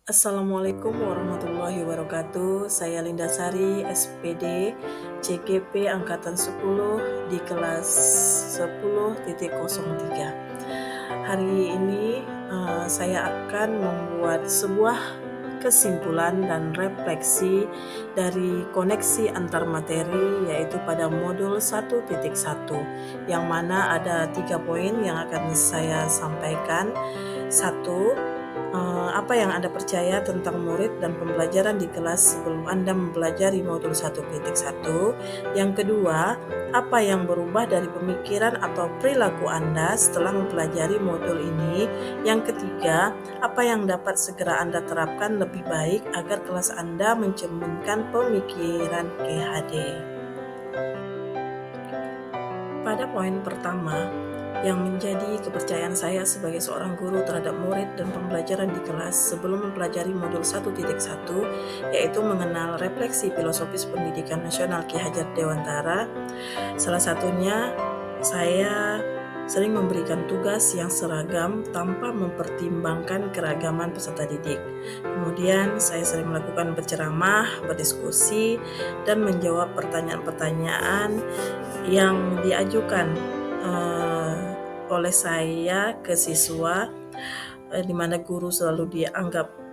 Assalamualaikum warahmatullahi wabarakatuh. Saya Linda Sari, SPD, CGP Angkatan 10 di kelas 10.03. Hari ini saya akan membuat sebuah kesimpulan dan refleksi dari koneksi antar materi, yaitu pada modul 1.1, yang mana ada 3 poin yang akan saya sampaikan. 1. Apa yang Anda percaya tentang murid dan pembelajaran di kelas sebelum Anda mempelajari modul 1.1? Yang kedua, apa yang berubah dari pemikiran atau perilaku Anda setelah mempelajari modul ini? Yang ketiga, apa yang dapat segera Anda terapkan lebih baik agar kelas Anda mencerminkan pemikiran KHD? Pada poin pertama, yang menjadi kepercayaan saya sebagai seorang guru terhadap murid dan pembelajaran di kelas sebelum mempelajari modul 1.1, yaitu mengenal refleksi filosofis pendidikan nasional Ki Hajar Dewantara. Salah satunya, saya sering memberikan tugas yang seragam tanpa mempertimbangkan keragaman peserta didik. Kemudian saya sering melakukan berceramah, berdiskusi, dan menjawab pertanyaan-pertanyaan yang diajukan oleh saya ke siswa, di mana guru selalu dianggap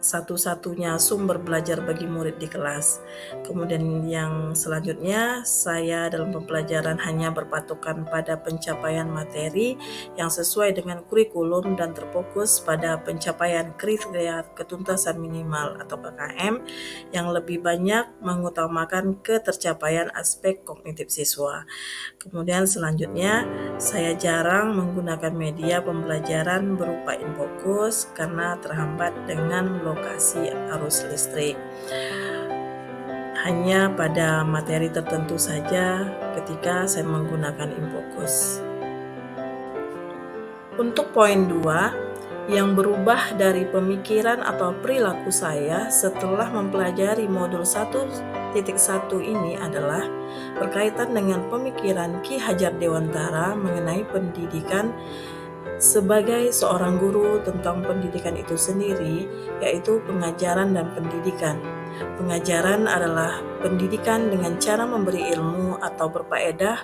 satu-satunya sumber belajar bagi murid di kelas. Kemudian yang selanjutnya, saya dalam pembelajaran hanya berpatokan pada pencapaian materi yang sesuai dengan kurikulum dan terfokus pada pencapaian kriteria ketuntasan minimal atau KKM yang lebih banyak mengutamakan ketercapaian aspek kognitif siswa. Kemudian selanjutnya, saya jarang menggunakan media pembelajaran berupa infokus karena terhambat dengan lokasi arus listrik. Hanya pada materi tertentu saja ketika saya menggunakan infokus. Untuk poin 2, yang berubah dari pemikiran atau perilaku saya setelah mempelajari modul 1.1 ini adalah berkaitan dengan pemikiran Ki Hajar Dewantara mengenai pendidikan sebagai seorang guru tentang pendidikan itu sendiri, yaitu pengajaran dan pendidikan. Pengajaran adalah pendidikan dengan cara memberi ilmu atau berfaedah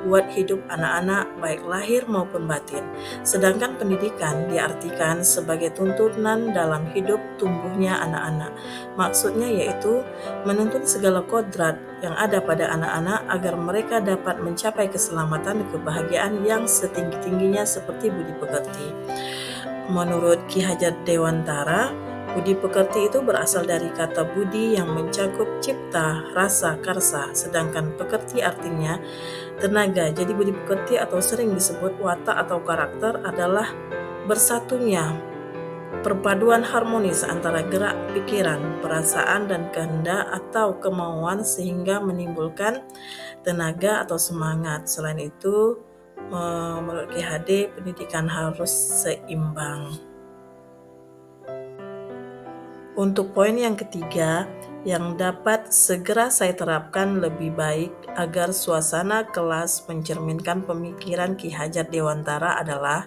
buat hidup anak-anak baik lahir maupun batin. Sedangkan pendidikan diartikan sebagai tuntunan dalam hidup tumbuhnya anak-anak. Maksudnya yaitu menuntut segala kodrat yang ada pada anak-anak agar mereka dapat mencapai keselamatan dan kebahagiaan yang setinggi-tingginya seperti budi pekerti. Menurut Ki Hajar Dewantara, budi pekerti itu berasal dari kata budi yang mencakup cipta, rasa, karsa, sedangkan pekerti artinya tenaga. Jadi budi pekerti atau sering disebut watak atau karakter adalah bersatunya perpaduan harmonis antara gerak pikiran, perasaan, dan kehendak atau kemauan sehingga menimbulkan tenaga atau semangat. Selain itu, menurut KHD, pendidikan harus seimbang. Untuk poin yang ketiga, yang dapat segera saya terapkan lebih baik agar suasana kelas mencerminkan pemikiran Ki Hajar Dewantara adalah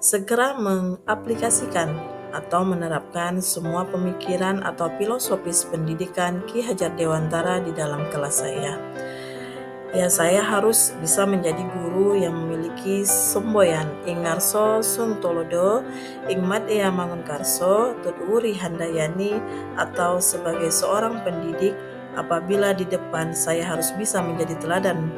segera mengaplikasikan atau menerapkan semua pemikiran atau filosofis pendidikan Ki Hajar Dewantara di dalam kelas saya. Ya, saya harus bisa menjadi guru yang memiliki semboyan Ingarso Sung Tolodo, Ingmat Ea Mangunkarso, Tuturi Handayani, atau sebagai seorang pendidik apabila di depan saya harus bisa menjadi teladan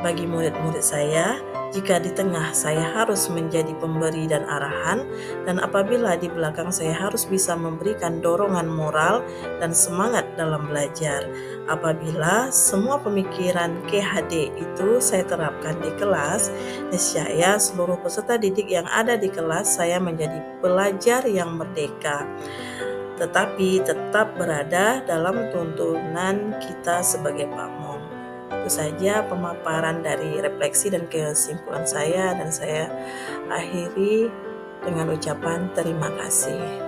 bagi murid-murid saya, jika di tengah saya harus menjadi pemberi dan arahan, dan apabila di belakang saya harus bisa memberikan dorongan moral dan semangat dalam belajar. Apabila semua pemikiran KHD itu saya terapkan di kelas, niscaya seluruh peserta didik yang ada di kelas saya menjadi pelajar yang merdeka, tetapi tetap berada dalam tuntunan kita sebagai pamong. Itu saja pemaparan dari refleksi dan kesimpulan saya, dan saya akhiri dengan ucapan terima kasih.